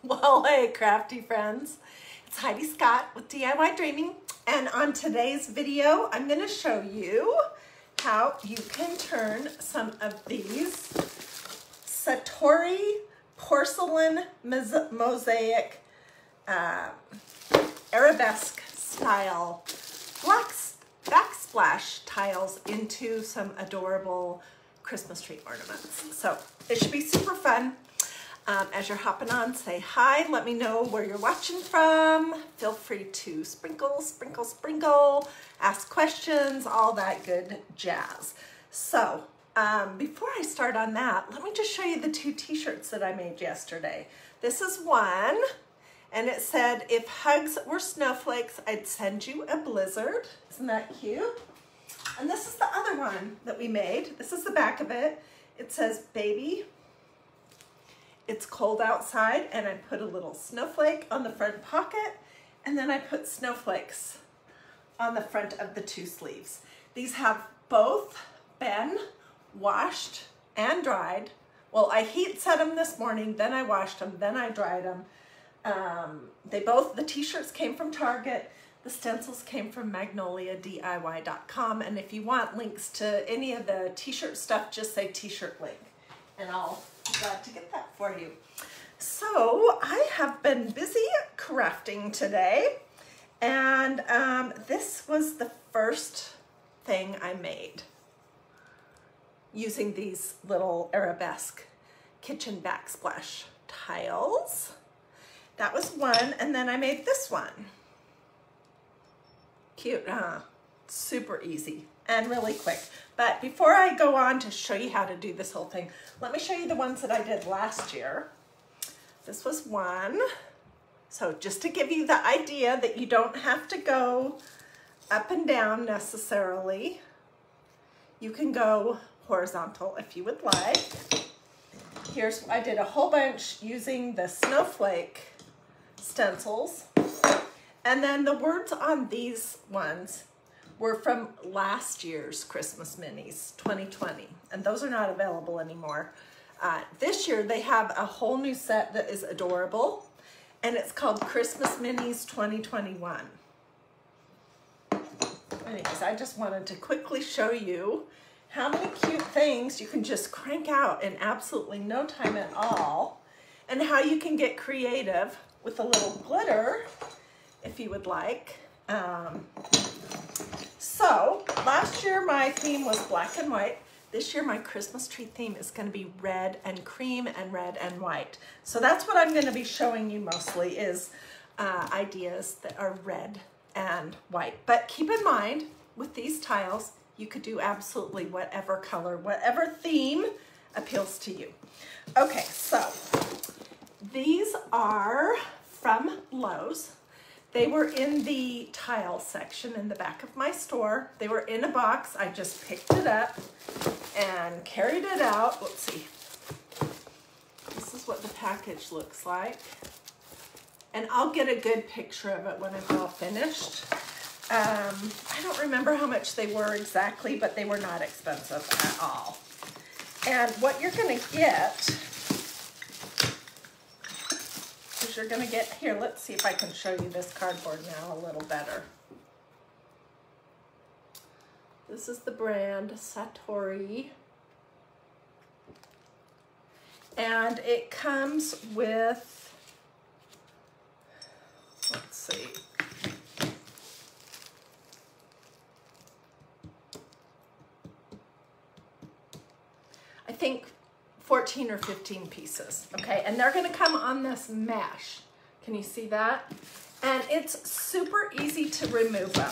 Well, hey, crafty friends. It's Hiedi Scott with DiyDreaming, and on today's video, I'm going to show you how you can turn some of these Satori porcelain mosaic Arabesque style backsplash tiles into some adorable Christmas tree ornaments. So it should be super fun. As you're hopping on, say hi, let me know where you're watching from. Feel free to sprinkle, sprinkle, sprinkle, ask questions, all that good jazz. So before I start on that, let me just show you the two t-shirts that I made yesterday. This is one, and it said, if hugs were snowflakes, I'd send you a blizzard. Isn't that cute? And this is the other one that we made. This is the back of it. It says, baby, it's cold outside, and I put a little snowflake on the front pocket, and then I put snowflakes on the front of the two sleeves. These have both been washed and dried. Well, I heat set them this morning, then I washed them, then I dried them. The t-shirts came from Target. The stencils came from magnoliadiy.com, and if you want links to any of the t-shirt stuff, just say t-shirt link, and I'll be glad to get that for you. So I have been busy crafting today, and this was the first thing I made using these little Arabesque kitchen backsplash tiles. That was one, and then I made this one. Cute, huh? Super easy and really quick. But before I go on to show you how to do this whole thing, let me show you the ones that I did last year. This was one. So just to give you the idea that you don't have to go up and down necessarily. You can go horizontal if you would like. I did a whole bunch using the snowflake stencils. And then the words on these ones were from last year's Christmas minis, 2020, and those are not available anymore. This year they have a whole new set that is adorable, and it's called Christmas Minis 2021. Anyways, I just wanted to quickly show you how many cute things you can just crank out in absolutely no time at all, and how you can get creative with a little glitter if you would like. So last year my theme was black and white. This year my Christmas tree theme is going to be red and cream and red and white. So that's what I'm going to be showing you mostly is ideas that are red and white. But keep in mind, with these tiles, you could do absolutely whatever color, whatever theme appeals to you. Okay, so these are from Lowe's. They were in the tile section in the back of my store. They were in a box. I just picked it up and carried it out. Let's see. This is what the package looks like. And I'll get a good picture of it when I'm all finished. I don't remember how much they were exactly, but they were not expensive at all. And what you're gonna get, you're going to get, here, let's see if I can show you this cardboard now a little better. This is the brand Satori. And it comes with, let's see. I think 14 or 15 pieces, okay? And they're gonna come on this mesh. Can you see that? And it's super easy to remove them.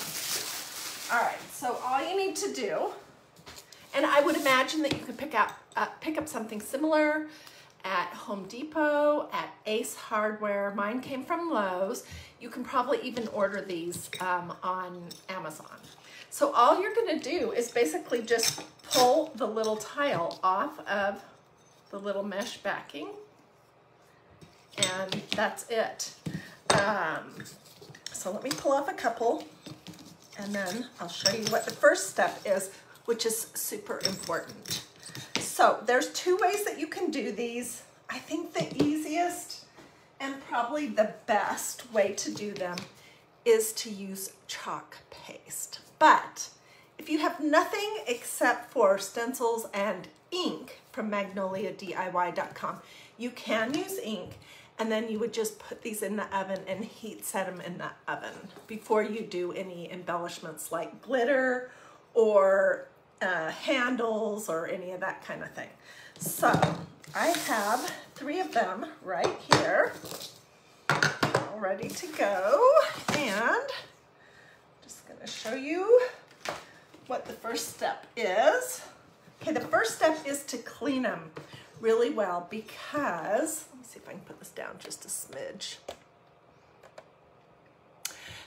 All right, so all you need to do, and I would imagine that you could pick up something similar at Home Depot, at Ace Hardware. Mine came from Lowe's. You can probably even order these on Amazon. So all you're gonna do is basically just pull the little tile off of the little mesh backing, and that's it. So let me pull off a couple, and then I'll show you what the first step is, which is super important. So there's two ways that you can do these. I think the easiest And probably the best way to do them is to use chalk paste. But if you have nothing except for stencils and ink from magnoliadiy.com, you can use ink, and then you would just put these in the oven and heat set them in the oven before you do any embellishments like glitter or handles or any of that kind of thing. So I have 3 of them right here, all ready to go, and I'm just gonna show you what the first step is. Okay, the first step is to clean them really well because, let me see if I can put this down just a smidge.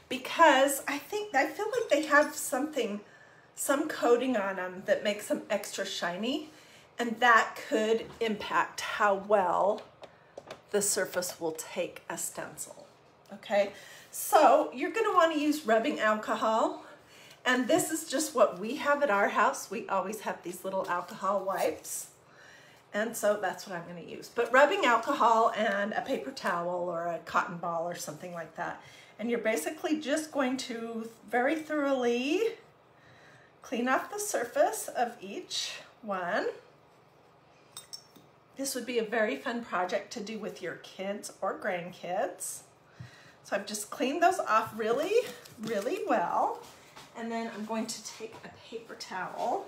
Because I feel like they have some coating on them that makes them extra shiny, and that could impact how well the surface will take a stencil. Okay, so you're gonna wanna use rubbing alcohol, and this is just what we have at our house. We always have these little alcohol wipes, and so that's what I'm gonna use. But rubbing alcohol and a paper towel or a cotton ball or something like that, and you're basically just going to very thoroughly clean off the surface of each one. This would be a very fun project to do with your kids or grandkids. So I've just cleaned those off really, really well. And then I'm going to take a paper towel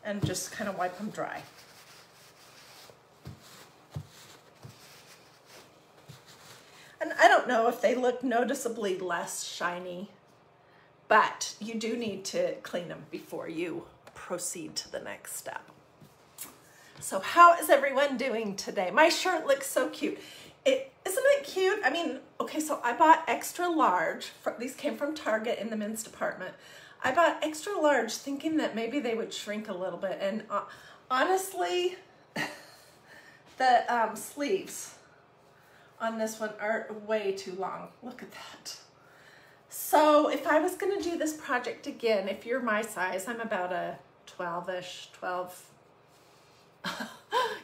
and just kind of wipe them dry. And I don't know if they look noticeably less shiny, but you do need to clean them before you proceed to the next step. So how is everyone doing today? My shirt looks so cute. Isn't it cute? I mean, okay, so I bought extra large. These came from Target in the men's department. I bought extra large thinking that maybe they would shrink a little bit. And honestly, the sleeves on this one are way too long. Look at that. So if I was gonna do this project again, if you're my size, I'm about a 12-ish, 12,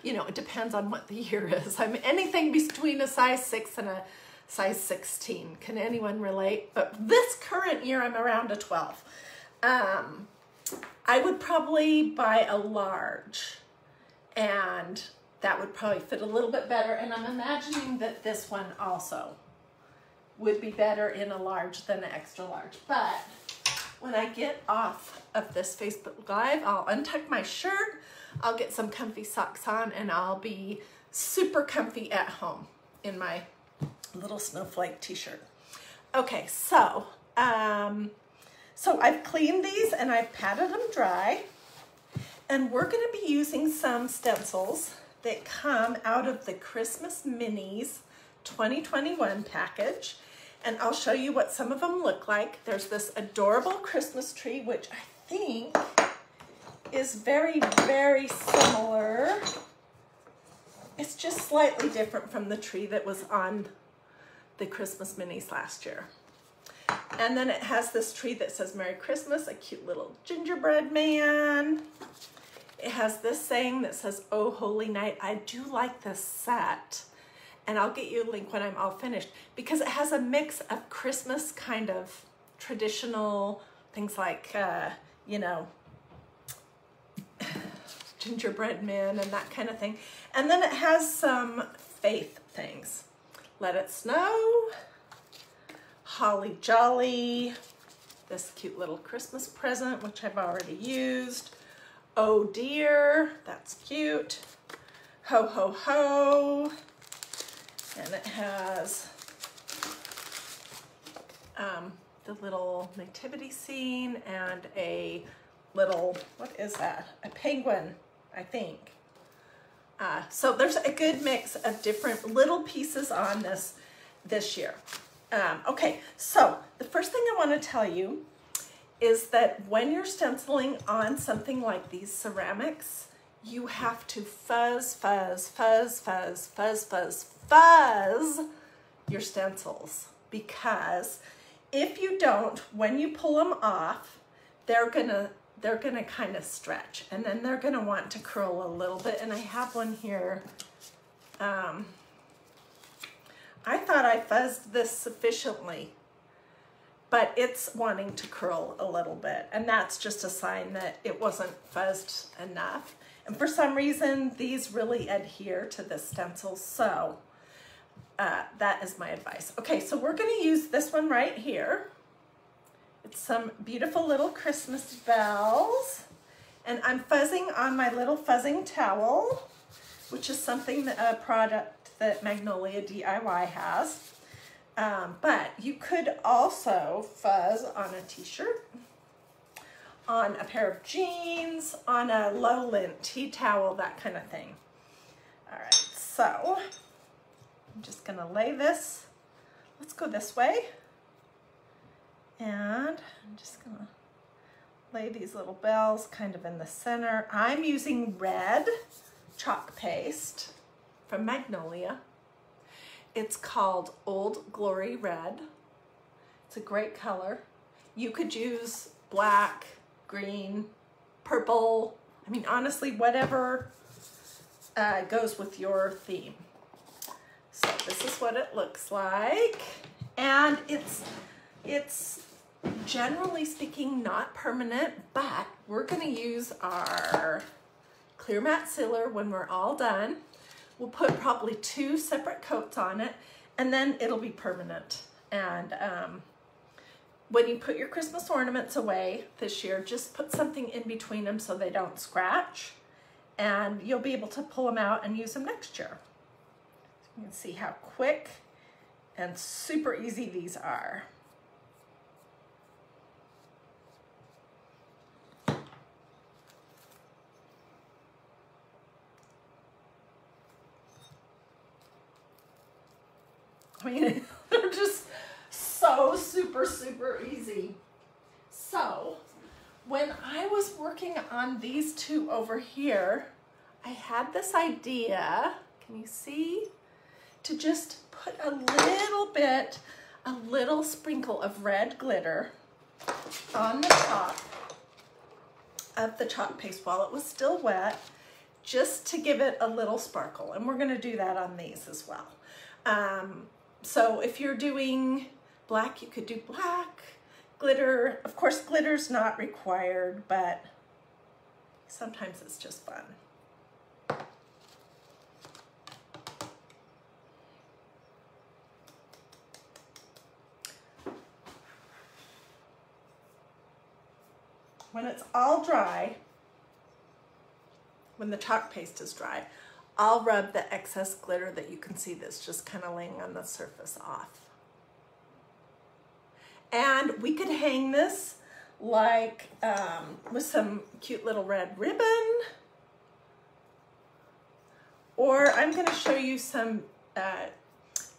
you know, it depends on what the year is. I'm anything between a size 6 and a size 16. Can anyone relate? But this current year, I'm around a 12. I would probably buy a large, and that would probably fit a little bit better. And I'm imagining that this one also would be better in a large than an extra large. But when I get off of this Facebook Live, I'll untuck my shirt, I'll get some comfy socks on, and I'll be super comfy at home in my little snowflake t-shirt. Okay, so I've cleaned these and I've patted them dry, and we're gonna be using some stencils that come out of the Christmas Minis 2021 package, and I'll show you what some of them look like. There's this adorable Christmas tree, which I think is very, very similar. It's just slightly different from the tree that was on the Christmas Minis last year. And then it has this tree that says Merry Christmas, a cute little gingerbread man. It has this saying that says, "Oh, holy night." I do like this set, and I'll get you a link when I'm all finished, because it has a mix of Christmas kind of traditional things like, you know, gingerbread men and that kind of thing. And then it has some faith things. Let it snow, holly jolly, this cute little Christmas present, which I've already used. Oh dear, that's cute. Ho ho ho. And it has the little nativity scene and a little, what is that? A penguin, I think. So there's a good mix of different little pieces on this year. Okay, so the first thing I want to tell you is that when you're stenciling on something like these ceramics, you have to fuzz, fuzz, fuzz, fuzz, fuzz, fuzz, fuzz your stencils, because if you don't, when you pull them off, they're gonna kind of stretch, and then they're gonna want to curl a little bit. And I have one here I thought I fuzzed this sufficiently, but it's wanting to curl a little bit, and that's just a sign that it wasn't fuzzed enough. And for some reason, these really adhere to the stencil, so that is my advice. Okay, so we're gonna use this one right here. It's some beautiful little Christmas bells, and I'm fuzzing on my little fuzzing towel, which is something that a product that Magnolia DIY has. But you could also fuzz on a t-shirt, on a pair of jeans, on a low lint tea towel, that kind of thing. All right, so I'm just gonna lay this, let's go this way. And I'm just gonna lay these little bells kind of in the center. I'm using red chalk paste from Magnolia. It's called Old Glory Red. It's a great color. You could use black, green, purple. I mean, honestly, whatever goes with your theme. So this is what it looks like. And it's generally speaking not permanent, but we're gonna use our clear matte sealer when we're all done. We'll put probably 2 separate coats on it, and then it'll be permanent. And when you put your Christmas ornaments away this year, just put something in between them so they don't scratch, and you'll be able to pull them out and use them next year. So you can see how quick and super easy these are. I mean, they're just so super easy. So when I was working on these 2 over here, I had this idea, can you see? To just put a little sprinkle of red glitter on the top of the chalk paste while it was still wet, just to give it a little sparkle. And we're gonna do that on these as well. So if you're doing black, you could do black, glitter. Of course, glitter's not required, but sometimes it's just fun. When it's all dry, when the chalk paste is dry, I'll rub the excess glitter that you can see that's just kind of laying on the surface off. And we could hang this like with some cute little red ribbon, or I'm going to show you some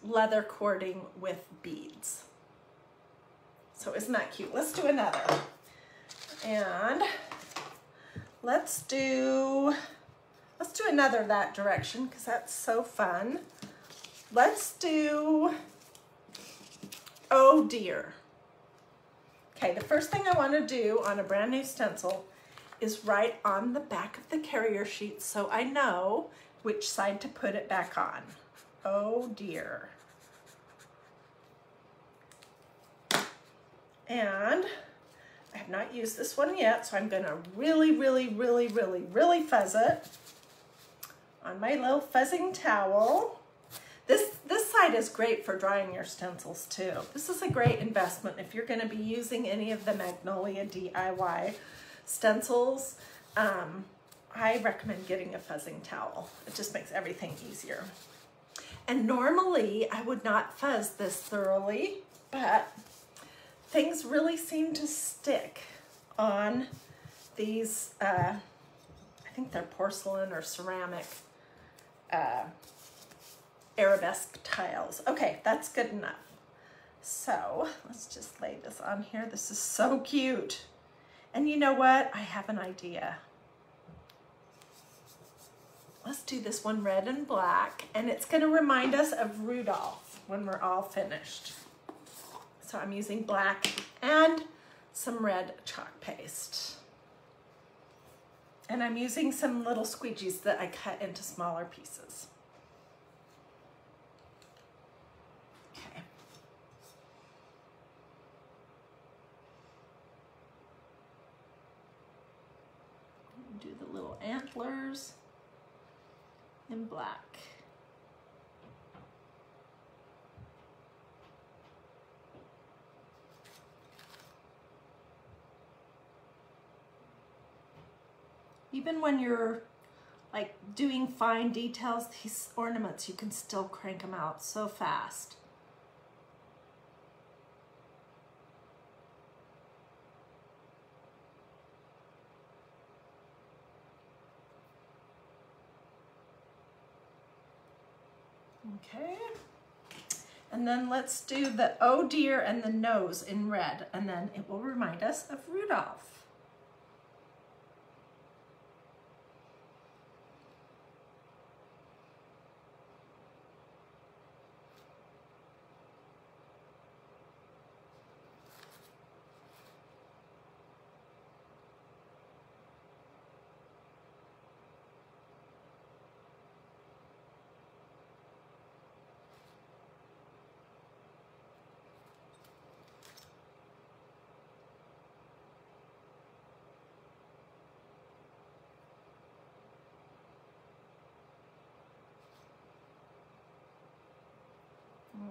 leather cording with beads. So isn't that cute? Let's do another. And let's do another that direction because that's so fun. Let's do Oh Dear. Okay, the first thing I want to do on a brand new stencil is write on the back of the carrier sheet so I know which side to put it back on. Oh Dear. And I have not used this one yet, so I'm going to really fuzz it on my little fuzzing towel. This side is great for drying your stencils too. This is a great investment if you're going to be using any of the Magnolia DIY stencils. I recommend getting a fuzzing towel. It just makes everything easier. And normally I would not fuzz this thoroughly, but things really seem to stick on these, I think they're porcelain or ceramic Arabesque tiles. Okay, that's good enough. So let's just lay this on here. This is so cute. And you know what? I have an idea. Let's do this one red and black, and it's going to remind us of Rudolph when we're all finished. So I'm using black and some red chalk paste. And I'm using some little squeegees that I cut into smaller pieces. antlers in black. Even when you're like doing fine details, these ornaments, you can still crank them out so fast. Okay, and then let's do the oh dear and the nose in red, and then it will remind us of Rudolph.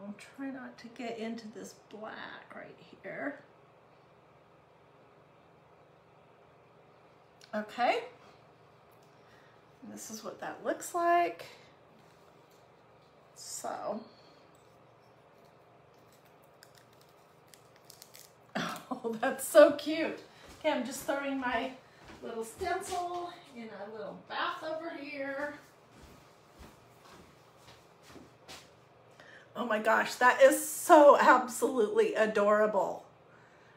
I'll try not to get into this black right here. Okay, and this is what that looks like. So, oh, that's so cute. Okay, I'm just throwing my little stencil in a little bath over here. Oh my gosh, that is so absolutely adorable.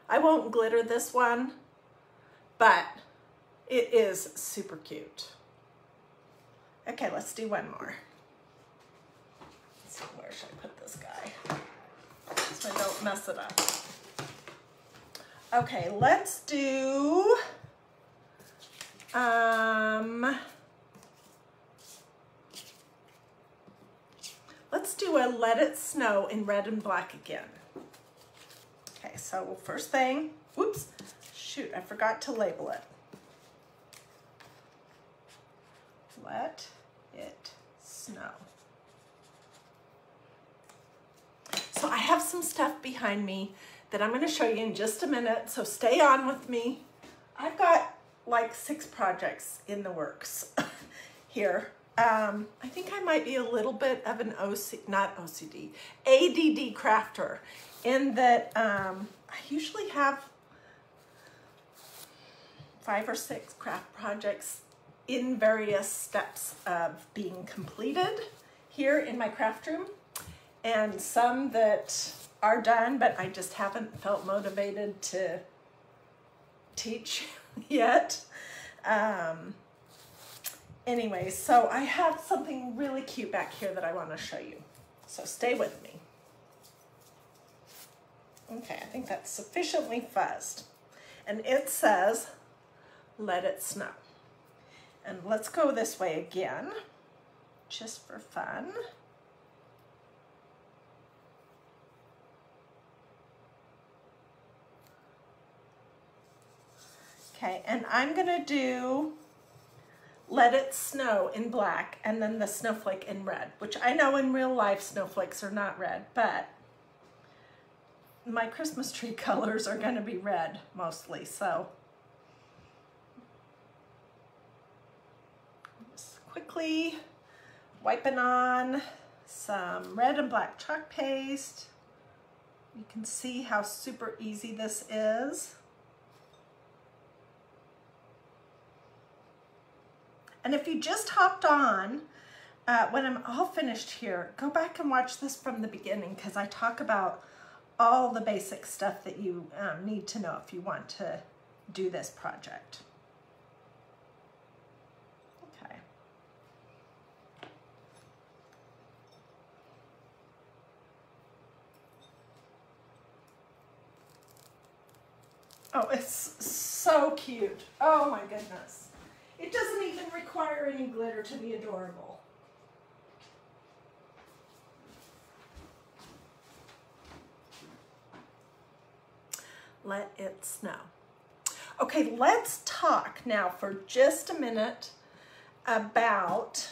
I won't glitter this one, but it is super cute. Okay, let's do one more. Let's see, where should I put this guy so I don't mess it up? Okay, let's do, let's do a Let It Snow in red and black again. Okay, so first thing, whoops, shoot, I forgot to label it. Let it snow. So I have some stuff behind me that I'm going to show you in just a minute, so stay on with me. I've got like 6 projects in the works here. I think I might be a little bit of an ADD crafter, in that I usually have 5 or 6 craft projects in various steps of being completed here in my craft room, and some that are done, but I just haven't felt motivated to teach yet. Anyway, so I have something really cute back here that I want to show you. So stay with me. Okay, I think that's sufficiently fuzzed. And it says, Let It Snow. And let's go this way again, just for fun. Okay, and I'm gonna do Let It Snow in black and then the snowflake in red, which I know in real life snowflakes are not red, but my Christmas tree colors are gonna be red mostly, so. Just quickly wiping on some red and black chalk paste. You can see how super easy this is. And if you just hopped on, when I'm all finished here, go back and watch this from the beginning, because I talk about all the basic stuff that you need to know if you want to do this project. Okay. Oh, it's so cute. Oh my goodness. It doesn't even require any glitter to be adorable. Let it snow. Okay, let's talk now for just a minute about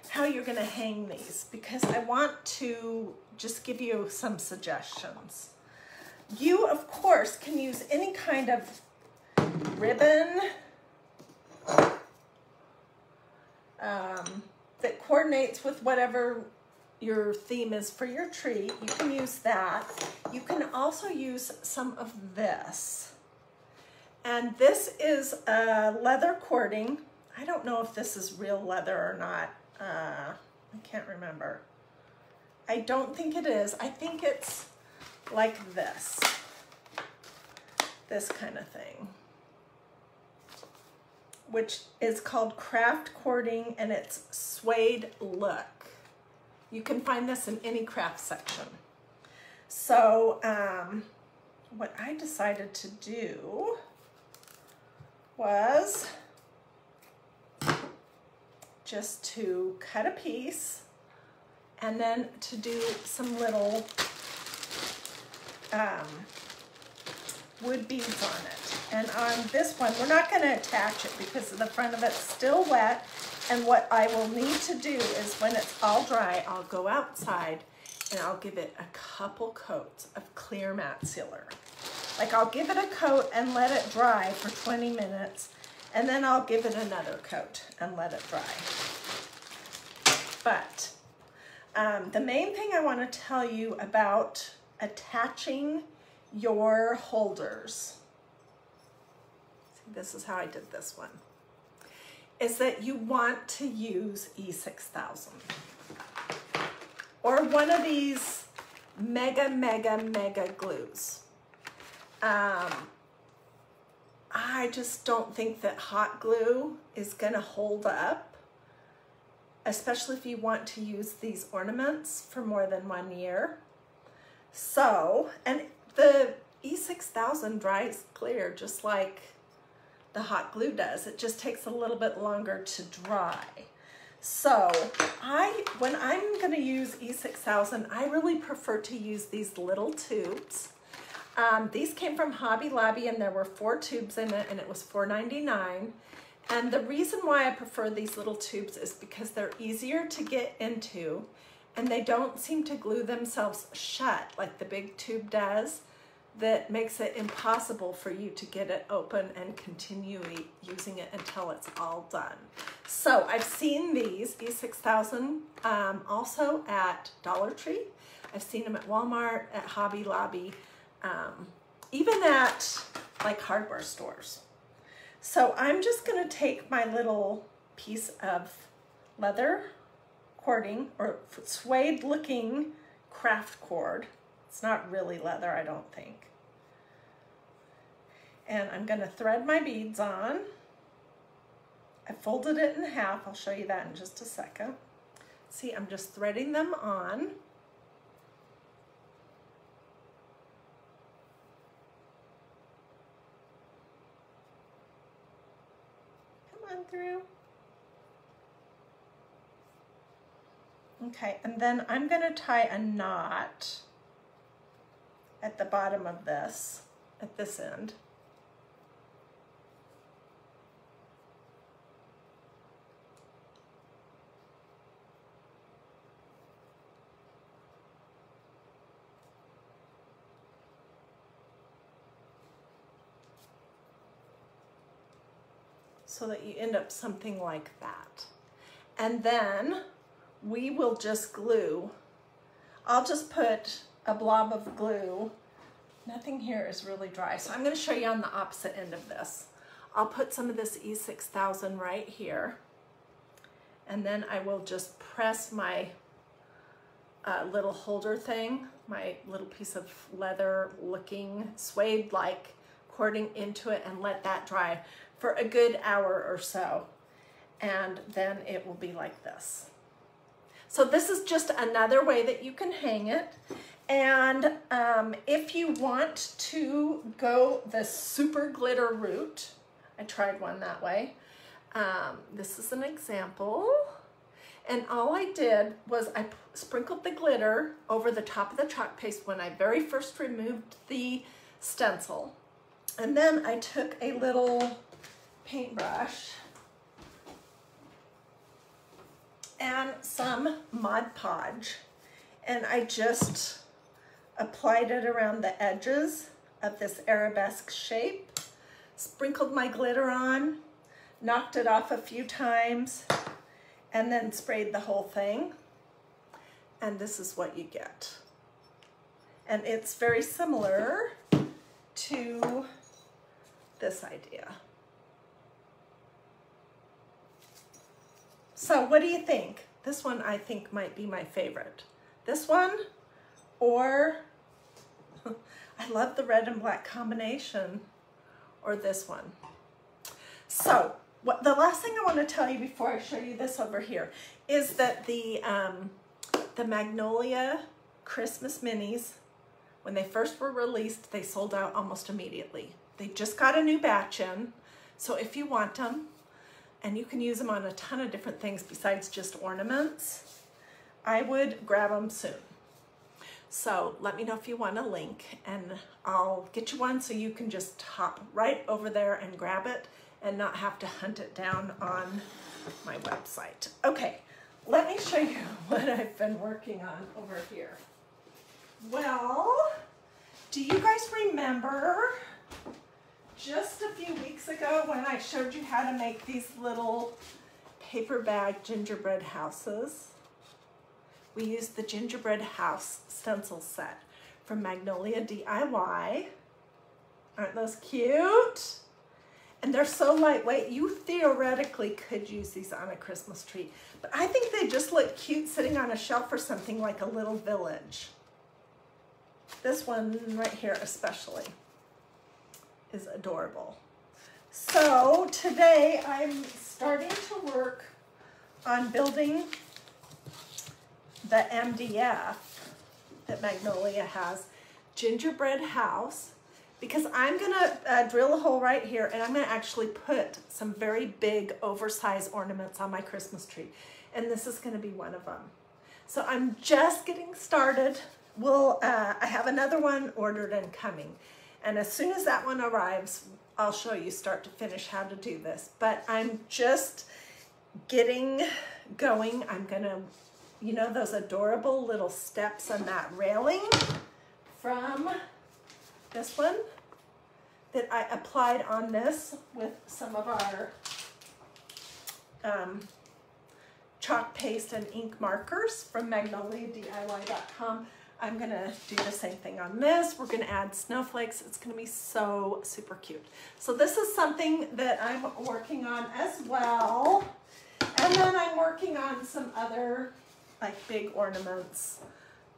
how you're going to hang these, because I want to just give you some suggestions. You, of course, can use any kind of ribbon that coordinates with whatever your theme is for your tree. You can use that. You can also use some of this. And this is leather cording. I don't know if this is real leather or not. I can't remember. I don't think it is. I think it's like this kind of thing, which is called craft cording, and it's suede look. You can find this in any craft section. So what I decided to do was just to cut a piece and then to do some little wood beads on it. And on this one, we're not going to attach it because the front of it's still wet. And what I will need to do is when it's all dry, I'll go outside and I'll give it a couple coats of clear matte sealer. Like, I'll give it a coat and let it dry for 20 minutes, and then I'll give it another coat and let it dry. But the main thing I want to tell you about attaching your holders, see, this is how I did this one, is that you want to use E6000 or one of these mega glues. I just don't think that hot glue is gonna hold up, especially if you want to use these ornaments for more than 1 year. So, and the E6000 dries clear just like the hot glue does. It just takes a little bit longer to dry. So when I'm gonna use E6000, I really prefer to use these little tubes. These came from Hobby Lobby, and there were 4 tubes in it, and it was $4.99. And the reason why I prefer these little tubes is because they're easier to get into, and they don't seem to glue themselves shut like the big tube does. That makes it impossible for you to get it open and continue using it until it's all done. So I've seen these E6000 also at Dollar Tree. I've seen them at Walmart, at Hobby Lobby, even at like hardware stores. So I'm just gonna take my little piece of leather cording, or suede looking craft cord. It's not really leather, I don't think. And I'm gonna thread my beads on. I folded it in half. I'll show you that in just a second. See, I'm just threading them on. Come on through. Okay, and then I'm gonna tie a knot at the bottom of this, at this end. So that you end up something like that. And then we will just glue. I'll just put a blob of glue. Nothing here is really dry, so I'm going to show you on the opposite end of this. I'll put some of this E6000 right here, and then I will just press my little holder thing, my little piece of leather looking suede-like cording into it, and let that dry for a good hour or so, and then it will be like this. So this is just another way that you can hang it. And if you want to go the super glitter route, I tried one that way. This is an example. And all I did was I sprinkled the glitter over the top of the chalk paste when I very first removed the stencil. And then I took a little paintbrush and some Mod Podge. And I just applied it around the edges of this arabesque shape, sprinkled my glitter on, knocked it off a few times, and then sprayed the whole thing. And this is what you get. And it's very similar to this idea. So what do you think? This one I think might be my favorite. This one, or I love the red and black combination, or this one. So the last thing I want to tell you before I show you this over here is that the Magnolia Christmas minis, when they first were released, they sold out almost immediately. They just got a new batch in, so if you want them, and you can use them on a ton of different things besides just ornaments, I would grab them soon. So let me know if you want a link, and I'll get you one so you can just hop right over there and grab it and not have to hunt it down on my website. Okay, let me show you what I've been working on over here. Well, do you guys remember just a few weeks ago when I showed you how to make these little paper bag gingerbread houses? We used the gingerbread house stencil set from Magnolia DIY. Aren't those cute? And they're so lightweight, you theoretically could use these on a Christmas tree, but I think they just look cute sitting on a shelf or something like a little village. This one right here especially is adorable. So today I'm starting to work on building the MDF that Magnolia has, gingerbread house, because I'm gonna drill a hole right here and I'm gonna actually put some very big oversized ornaments on my Christmas tree. And this is gonna be one of them. So I'm just getting started. I have another one ordered and coming. And as soon as that one arrives, I'll show you start to finish how to do this. But I'm just getting going. I'm gonna, you know, those adorable little steps on that railing from this one that I applied on this with some of our chalk paste and ink markers from magnoliadiy.com. I'm gonna do the same thing on this. We're gonna add snowflakes. It's gonna be so super cute. So this is something that I'm working on as well. And then I'm working on some other like big ornaments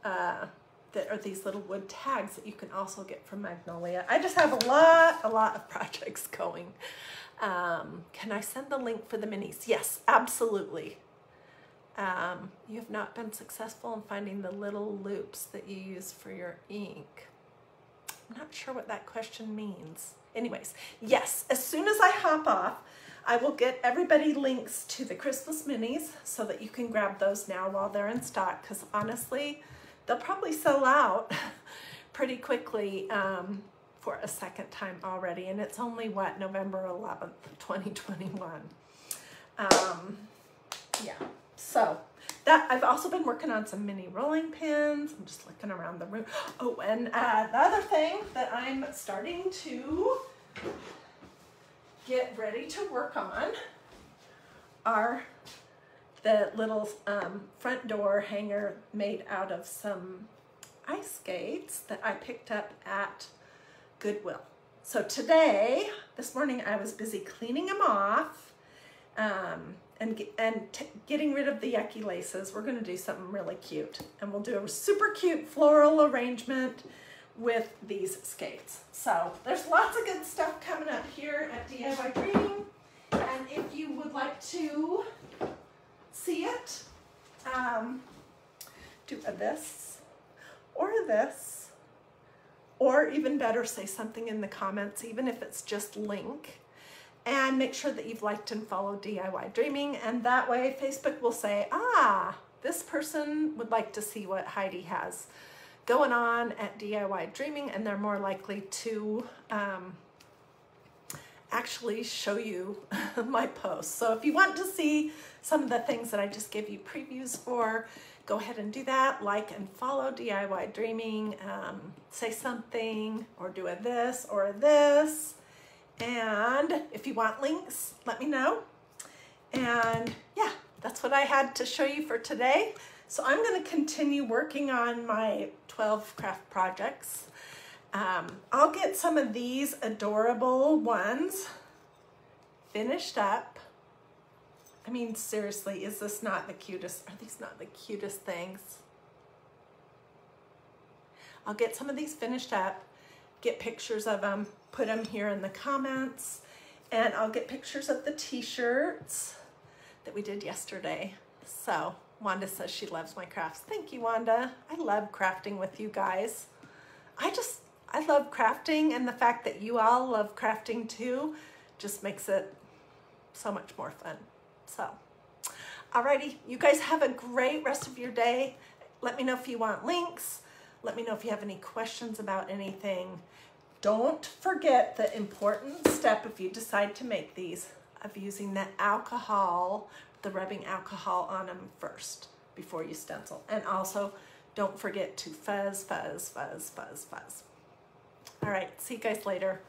that are these little wood tags that you can also get from Magnolia. I just have a lot of projects going. Can I send the link for the minis? Yes, absolutely. You have not been successful in finding the little loops that you use for your ink. I'm not sure what that question means. Anyways, yes, as soon as I hop off, I will get everybody links to the Christmas minis so that you can grab those now while they're in stock, because honestly, they'll probably sell out pretty quickly for a second time already. And it's only, what, November 11th, 2021. Yeah. So that I've also been working on some mini rolling pins. I'm just looking around the room. Oh, and the other thing that I'm starting to get ready to work on are the little front door hanger made out of some ice skates that I picked up at Goodwill. So today, this morning, I was busy cleaning them off and getting rid of the yucky laces. We're gonna do something really cute. And we'll do a super cute floral arrangement with these skates. So there's lots of good stuff coming up here at DiyDreaming. And if you would like to see it, do a this, or even better, say something in the comments, even if it's just link. And make sure that you've liked and followed DiyDreaming, and that way Facebook will say, ah, this person would like to see what Hiedi has going on at DiyDreaming, and they're more likely to actually show you my posts. So if you want to see some of the things that I just gave you previews for, go ahead and do that. Like and follow DIY Dreaming. Say something or do a this or a this. And if you want links, let me know. And yeah, that's what I had to show you for today. So I'm going to continue working on my 12 craft projects. I'll get some of these adorable ones finished up. I mean, seriously, is this not the cutest? Are these not the cutest things? I'll get some of these finished up, get pictures of them, put them here in the comments, and I'll get pictures of the t-shirts that we did yesterday. So Wanda says she loves my crafts. Thank you, Wanda. I love crafting with you guys. I love crafting, and the fact that you all love crafting too just makes it so much more fun. So, alrighty, you guys have a great rest of your day. Let me know if you want links. Let me know if you have any questions about anything. Don't forget the important step if you decide to make these of using the alcohol, the rubbing alcohol on them first before you stencil. And also, don't forget to fuzz, fuzz, fuzz, fuzz, fuzz. All right, see you guys later.